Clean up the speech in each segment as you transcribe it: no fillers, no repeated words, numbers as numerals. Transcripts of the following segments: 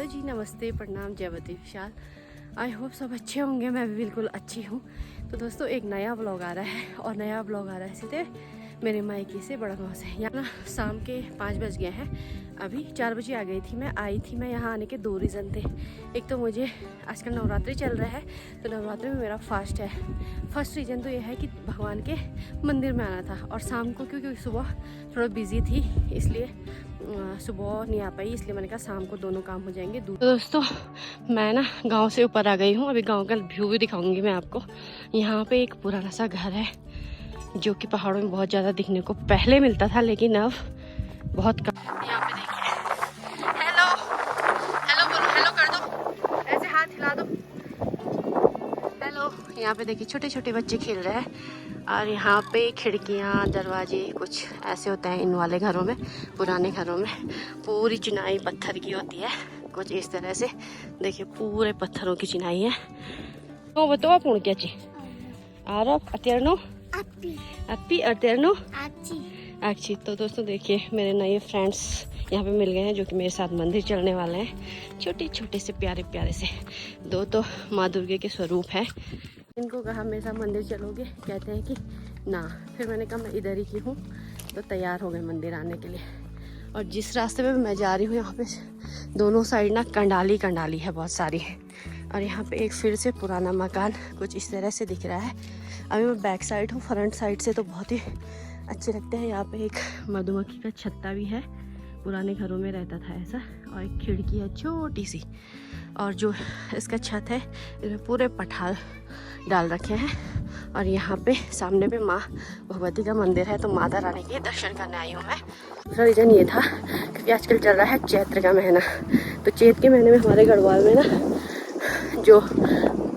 जी, नमस्ते, प्रणाम, जयवती विशाल। I hope सब अच्छे होंगे। मैं भी बिल्कुल अच्छी हूँ। तो दोस्तों, एक नया ब्लॉग आ रहा है और नया ब्लॉग आ रहा है सीधे मेरे मायके से, बड़ा गाँव से। यहाँ शाम के 5 बज गए हैं। अभी 4 बजे आ गई थी मैं यहाँ आने के 2 रीज़न थे। एक तो मुझे आजकल नवरात्रि चल रहा है, तो नवरात्रि में मेरा फास्ट है। फर्स्ट रीज़न तो यह है कि भगवान के मंदिर में आना था, और शाम को क्योंकि सुबह थोड़ा बिजी थी, इसलिए सुबह नहीं आ पाई। इसलिए मैंने कहा शाम को दोनों काम हो जाएंगे। तो दोस्तों, मैं ना गांव से ऊपर आ गई हूँ। अभी गांव का व्यू भी दिखाऊंगी मैं आपको। यहाँ पे एक पुराना सा घर है जो कि पहाड़ों में बहुत ज़्यादा दिखने को पहले मिलता था, लेकिन अब बहुत कम। यहाँ पे देखिए, हेलो हेलो बोलो, हेलो कर दो, ऐसे हाथ हिला दो, हेलो। यहाँ पे देखिए छोटे छोटे बच्चे खेल रहे हैं, और यहाँ पे खिड़कियाँ दरवाजे कुछ ऐसे होते हैं इन वाले घरों में। पुराने घरों में पूरी चिनाई पत्थर की होती है, कुछ इस तरह से। देखिए पूरे पत्थरों की चिनाई है। तो बताओ पूर्ण क्या ची आरब अतेरनो अपी अतेरनो अच्छी। तो दोस्तों देखिए, मेरे नए फ्रेंड्स यहाँ पे मिल गए हैं जो कि मेरे साथ मंदिर चलने वाले हैं। छोटे छोटे से प्यारे प्यारे से दो तो माँ दुर्गे के स्वरूप हैं। इनको कहा मेरे साथ मंदिर चलोगे, कहते हैं कि ना। फिर मैंने कहा मैं इधर ही की हूँ, तो तैयार हो गए मंदिर आने के लिए। और जिस रास्ते पे मैं जा रही हूँ, यहाँ पे दोनों साइड ना कंडाली कंडाली है बहुत सारी। और यहाँ पे एक फिर से पुराना मकान कुछ इस तरह से दिख रहा है। अभी मैं बैक साइड हूँ, फ्रंट साइड से तो बहुत ही अच्छे लगते हैं। यहाँ पे एक मधुमक्खी का छत्ता भी है, पुराने घरों में रहता था ऐसा। और एक खिड़की है छोटी सी, और जो इसका छत है इसमें पूरे पठाल डाल रखे हैं। और यहाँ पे सामने पे माँ भगवती का मंदिर है, तो माता रानी के दर्शन करने आई हूँ मैं। दूसरा रीज़न ये था क्योंकि आजकल चल रहा है चैत्र का महीना। तो चैत्र के महीने में हमारे गढ़वाल में ना जो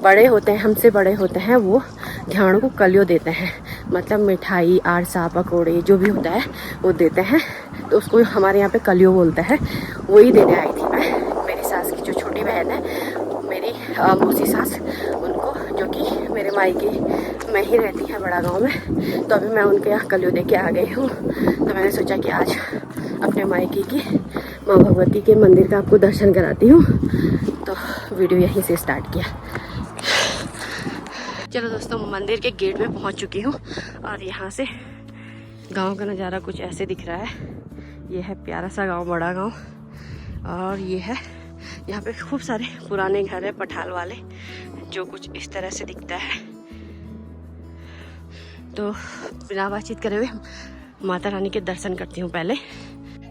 बड़े होते हैं, हमसे बड़े होते हैं, वो ध्यान को कलियो देते हैं। मतलब मिठाई आरसा पकौड़े जो भी होता है वो देते हैं, तो उसको हमारे यहाँ पे कलियो बोलते हैं। वही देने आई थी मैं। मेरी सास की जो छोटी बहन है, मेरी मौसी सास, उनको, जो कि मेरे मायके में ही रहती है बड़ा गांव में। तो अभी मैं उनके यहाँ कलियो दे के आ गई हूँ। तो मैंने सोचा कि आज अपने मायके की माँ भगवती के मंदिर का आपको दर्शन कराती हूँ। तो वीडियो यहीं से स्टार्ट किया। चलो दोस्तों, मंदिर के गेट में पहुँच चुकी हूँ, और यहाँ से गांव का नज़ारा कुछ ऐसे दिख रहा है। ये है प्यारा सा गांव, बड़ा गांव। और ये है, यहाँ पे खूब सारे पुराने घर है पठाल वाले, जो कुछ इस तरह से दिखता है। तो बिना बातचीत करे हुए माता रानी के दर्शन करती हूँ पहले।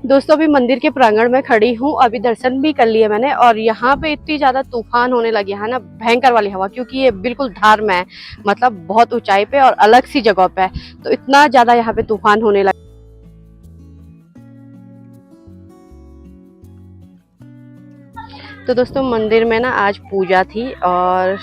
दोस्तों, अभी मंदिर के प्रांगण में खड़ी हूँ। अभी दर्शन भी कर लिए मैंने, और यहाँ पे इतनी ज्यादा तूफान होने लगी है ना, भयंकर वाली हवा, क्योंकि ये बिल्कुल धार में है, मतलब बहुत ऊंचाई पे और अलग सी जगह पे है। तो इतना ज्यादा यहाँ पे तूफान होने लगा। तो दोस्तों, मंदिर में ना आज पूजा थी, और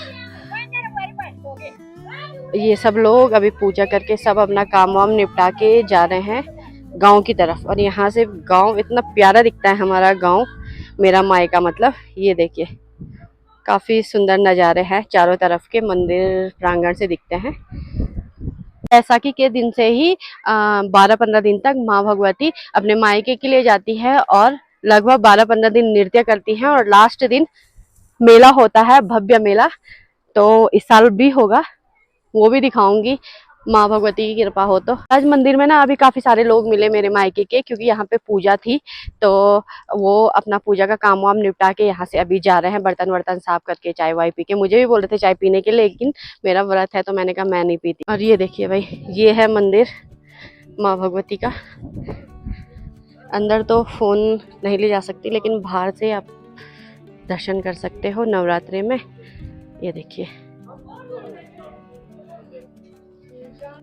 ये सब लोग अभी पूजा करके सब अपना काम वाम निपटा के जा रहे हैं गांव की तरफ। और यहाँ से गांव इतना प्यारा दिखता है, हमारा गांव, मेरा मायका मतलब। ये देखिए काफी सुंदर नज़ारे हैं, चारों तरफ के मंदिर प्रांगण से दिखते हैं। बैसाखी के दिन से ही 12-15 दिन तक माँ भगवती अपने मायके के लिए जाती है, और लगभग 12-15 दिन नृत्य करती हैं, और लास्ट दिन मेला होता है, भव्य मेला। तो इस साल भी होगा, वो भी दिखाऊंगी, माँ भगवती की कृपा हो तो। आज मंदिर में ना अभी काफी सारे लोग मिले मेरे मायके के, क्योंकि यहाँ पे पूजा थी। तो वो अपना पूजा का काम वाम निपटा के यहाँ से अभी जा रहे हैं, बर्तन वर्तन साफ करके, चाय वाय पी के। मुझे भी बोल रहे थे चाय पीने के लिए, लेकिन मेरा व्रत है तो मैंने कहा मैं नहीं पीती। और ये देखिए भाई, ये है मंदिर माँ भगवती का। अंदर तो फोन नहीं ले जा सकती, लेकिन बाहर से आप दर्शन कर सकते हो नवरात्रि में। ये देखिए,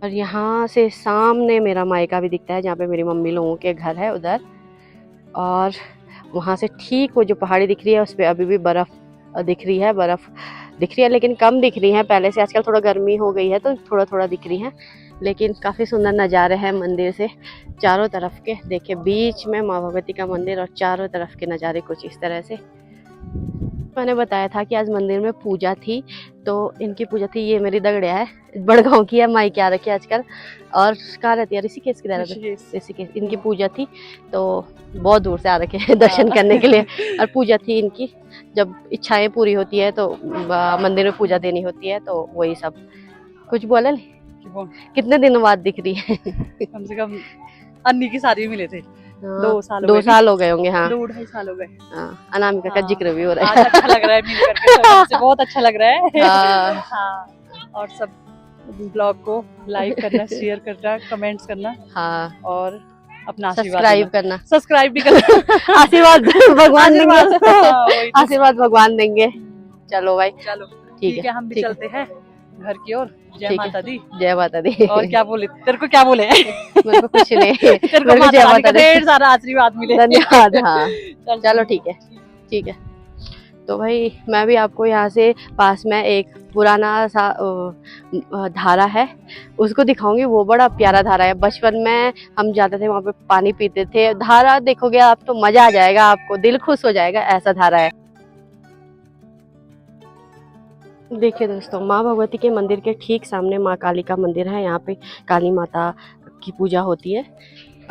और यहाँ से सामने मेरा मायका भी दिखता है, जहाँ पे मेरी मम्मी लोगों के घर है उधर। और वहाँ से ठीक वो जो पहाड़ी दिख रही है, उस पर अभी भी बर्फ़ दिख रही है, लेकिन कम दिख रही है पहले से। आजकल थोड़ा गर्मी हो गई है, तो थोड़ा थोड़ा दिख रही है, लेकिन काफ़ी सुंदर नज़ारे हैं मंदिर से चारों तरफ के। देखिए, बीच में माँ भगवती का मंदिर, और चारों तरफ के नज़ारे कुछ इस तरह से। मैंने बताया था कि आज मंदिर में पूजा थी, तो इनकी पूजा थी। ये मेरी दगड़िया है, बड़गांव की है, माई क्या रखी आजकल, और कहाँ रहती है, ऋषिकेश की रहती है, ऋषिकेश। इनकी पूजा थी तो बहुत दूर से आ रखे हैं दर्शन करने के लिए। और पूजा थी इनकी, जब इच्छाएं पूरी होती है तो मंदिर में पूजा देनी होती है, तो वही सब। कुछ बोला नहीं, कितने दिनों बाद दिख रही है? कम से कम अन्नी की शादी मिले थे, 2 साल 2 साल हो गए होंगे। हाँ, 2-2.5 साल हो गए। हाँ, अनामिका का जिक्र भी हो रहा आज है। अच्छा लग रहा है मिल करके, सबसे बहुत अच्छा लग रहा है। हाँ। और सब ब्लॉग को लाइक करना, शेयर करना, कमेंट्स करना, हाँ, और अपना सब्सक्राइब करना, सब्सक्राइब भी करना। आशीर्वाद भगवान देंगे, वही तो। आशीर्वाद भगवान देंगे। चलो भाई, चलो ठीक है, हम भी चलते हैं घर की ओर। जय माता दी। जय माता दी। और क्या बोले, तेरे को क्या बोले? मेरे को कुछ नहीं, तेरे को मेरे को जय माता रानी का माता दी, ढेर सारा आशीर्वाद मिले। धन्यवाद। हाँ, चलो ठीक है, ठीक है। तो भाई मैं भी आपको यहाँ से पास में एक पुराना सा धारा है, उसको दिखाऊंगी। वो बड़ा प्यारा धारा है, बचपन में हम जाते थे वहाँ पे, पानी पीते थे। धारा देखोगे आप तो मजा आ जाएगा, आपको दिल खुश हो जाएगा, ऐसा धारा है। देखिए दोस्तों, माँ भगवती के मंदिर के ठीक सामने माँ काली का मंदिर है। यहाँ पे काली माता की पूजा होती है।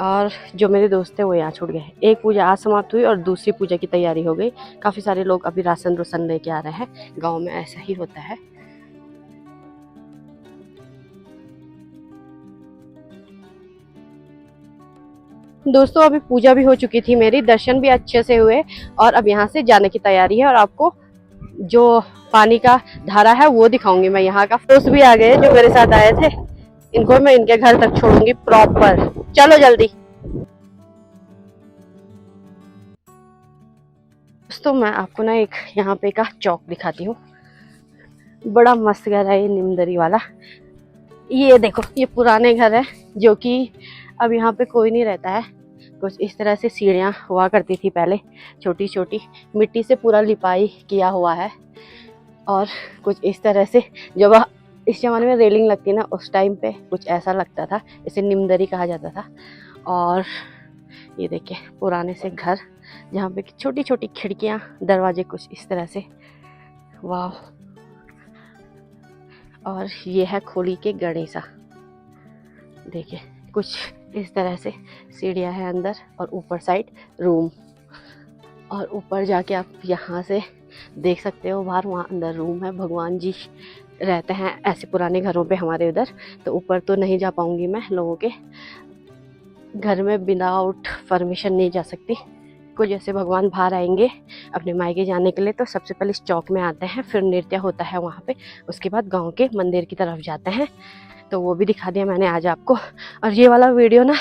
और जो मेरे दोस्त थे वो यहाँ छूट गए। एक पूजा आज समाप्त हुई और दूसरी पूजा की तैयारी हो गई। काफ़ी सारे लोग अभी राशन रोशन लेके आ रहे हैं। गांव में ऐसा ही होता है। दोस्तों अभी पूजा भी हो चुकी थी मेरी, दर्शन भी अच्छे से हुए, और अब यहाँ से जाने की तैयारी है। और आपको जो पानी का धारा है वो दिखाऊंगी मैं यहाँ का। दोस्त भी आ गए जो मेरे साथ आए थे, इनको मैं इनके घर तक छोड़ूंगी प्रॉपर। चलो जल्दी। दोस्तों मैं आपको ना एक यहाँ पे का चौक दिखाती हूँ, बड़ा मस्त घर है ये नीमदरी वाला। ये देखो, ये पुराने घर है जो कि अब यहाँ पे कोई नहीं रहता है। कुछ इस तरह से सीढ़ियाँ हुआ करती थी पहले, छोटी छोटी, मिट्टी से पूरा लिपाई किया हुआ है। और कुछ इस तरह से, जब इस जमाने में रेलिंग लगती है ना, उस टाइम पे कुछ ऐसा लगता था, इसे नीमदरी कहा जाता था। और ये देखिए पुराने से घर, जहाँ पे छोटी छोटी खिड़कियाँ, दरवाजे कुछ इस तरह से। वाह। और ये है खोली के गणेशा, देखिए कुछ इस तरह से सीढ़ियाँ हैं अंदर, और ऊपर साइड रूम। और ऊपर जाके आप यहाँ से देख सकते हो बाहर, वहाँ अंदर रूम है, भगवान जी रहते हैं ऐसे पुराने घरों पे हमारे उधर। तो ऊपर तो नहीं जा पाऊंगी मैं, लोगों के घर में विदाउट परमिशन नहीं जा सकती। कुछ जैसे भगवान बाहर आएंगे अपने मायके जाने के लिए, तो सबसे पहले इस चौक में आते हैं, फिर नृत्य होता है वहाँ पे, उसके बाद गांव के मंदिर की तरफ जाते हैं। तो वो भी दिखा दिया मैंने आज आपको। और ये वाला वीडियो ना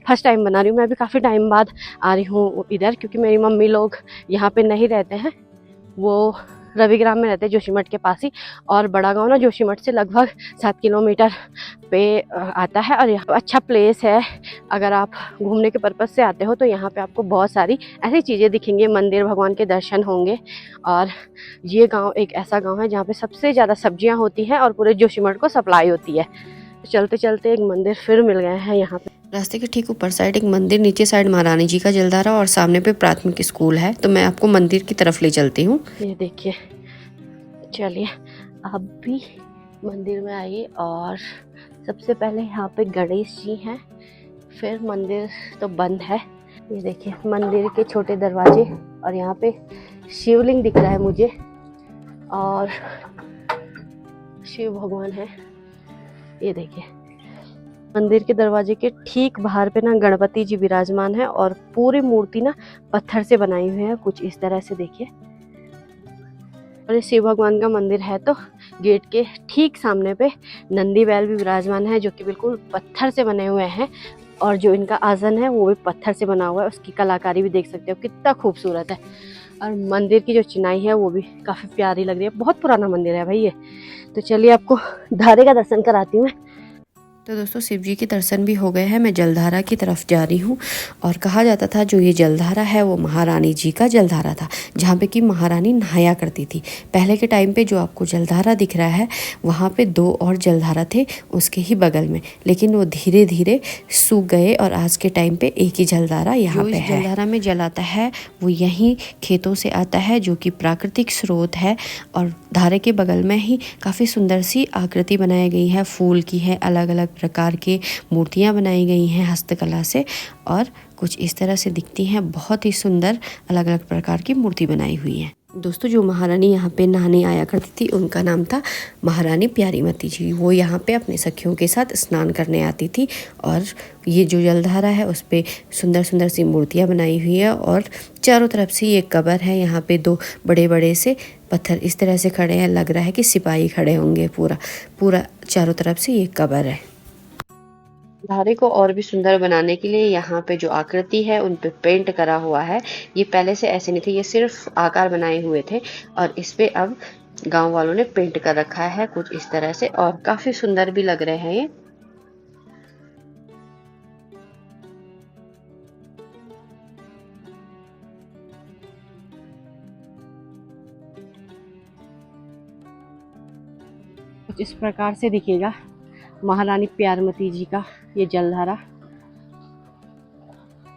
फर्स्ट टाइम बना रही हूँ मैं, भी काफ़ी टाइम बाद आ रही हूँ इधर, क्योंकि मेरी मम्मी लोग यहाँ पे नहीं रहते हैं, वो रविग्राम में रहते हैं, जोशीमठ के पास ही। और बड़ा गांव ना जोशीमठ से लगभग 7 किलोमीटर पे आता है। और यहाँ अच्छा प्लेस है, अगर आप घूमने के पर्पज़ से आते हो तो यहाँ पे आपको बहुत सारी ऐसी चीज़ें दिखेंगी, मंदिर, भगवान के दर्शन होंगे। और ये गांव एक ऐसा गांव है जहाँ पे सबसे ज़्यादा सब्जियाँ होती हैं और पूरे जोशीमठ को सप्लाई होती है। चलते चलते एक मंदिर फिर मिल गए हैं यहाँ पे। रास्ते के ठीक ऊपर साइड एक मंदिर, नीचे साइड महारानी जी का जलधारा, और सामने पे प्राथमिक स्कूल है। तो मैं आपको मंदिर की तरफ ले चलती हूँ। ये देखिए, चलिए आप भी मंदिर में आइए। और सबसे पहले यहाँ पे गणेश जी हैं, फिर मंदिर तो बंद है। ये देखिए मंदिर के छोटे दरवाजे, और यहाँ पे शिवलिंग दिख रहा है मुझे, और शिव भगवान है। ये देखिए मंदिर के दरवाजे के ठीक बाहर पे ना गणपति जी विराजमान है, और पूरी मूर्ति ना पत्थर से बनाई हुई है कुछ इस तरह से, देखिए। और ये शिव भगवान का मंदिर है। तो गेट के ठीक सामने पे नंदी बैल भी विराजमान है, जो कि बिल्कुल पत्थर से बने हुए हैं। और जो इनका आसन है वो भी पत्थर से बना हुआ है, उसकी कलाकारी भी देख सकते हो कितना खूबसूरत है। और मंदिर की जो चिनाई है वो भी काफ़ी प्यारी लग रही है। बहुत पुराना मंदिर है भाई ये। तो चलिए आपको धारे का दर्शन कराती हूँ मैं। तो दोस्तों शिव जी के दर्शन भी हो गए हैं। मैं जलधारा की तरफ जा रही हूँ और कहा जाता था जो ये जलधारा है वो महारानी जी का जलधारा था, जहाँ पे कि महारानी नहाया करती थी। पहले के टाइम पे जो आपको जलधारा दिख रहा है वहाँ पे 2 और जलधारा थे उसके ही बगल में, लेकिन वो धीरे धीरे सूख गए और आज के टाइम पे एक ही जलधारा यहाँ पे है। जलधारा में जल आता है वो यहीं खेतों से आता है, जो कि प्राकृतिक स्रोत है। और धारे के बगल में ही काफ़ी सुंदर सी आकृति बनाई गई है, फूल की है, अलग अलग प्रकार की मूर्तियाँ बनाई गई हैं हस्तकला से, और कुछ इस तरह से दिखती हैं। बहुत ही सुंदर अलग अलग प्रकार की मूर्ति बनाई हुई है। दोस्तों जो महारानी यहाँ पे नहाने आया करती थी उनका नाम था महारानी प्यारीमती जी। वो यहाँ पे अपने सखियों के साथ स्नान करने आती थी। और ये जो जलधारा है उस पे सुंदर सुंदर सी मूर्तियाँ बनाई हुई है और चारों तरफ से ये कबर है। यहाँ पे 2 बड़े बड़े से पत्थर इस तरह से खड़े हैं, लग रहा है कि सिपाही खड़े होंगे। पूरा चारों तरफ से ये कबर है। धारे को और भी सुंदर बनाने के लिए यहाँ पे जो आकृति है उन पे पेंट करा हुआ है। ये पहले से ऐसे नहीं थे, ये सिर्फ आकार बनाए हुए थे और इस पे अब गांव वालों ने पेंट कर रखा है कुछ इस तरह से, और काफी सुंदर भी लग रहे हैं ये। कुछ इस प्रकार से दिखेगा महारानी प्यारमती जी का ये जलधारा।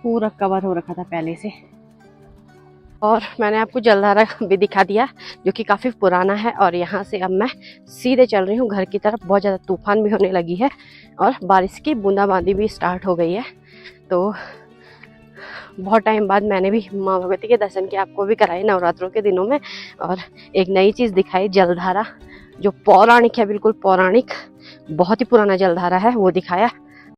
पूरा कवर हो रखा था पहले से। और मैंने आपको जलधारा भी दिखा दिया जो कि काफ़ी पुराना है। और यहाँ से अब मैं सीधे चल रही हूँ घर की तरफ। बहुत ज़्यादा तूफान भी होने लगी है और बारिश की बूंदाबांदी भी स्टार्ट हो गई है। तो बहुत टाइम बाद मैंने भी माँ भगवती के दर्शन किए, आपको भी कराए नवरात्रों के दिनों में। और एक नई चीज़ दिखाई, जलधारा जो पौराणिक है, बिल्कुल पौराणिक, बहुत ही पुराना जलधारा है वो दिखाया।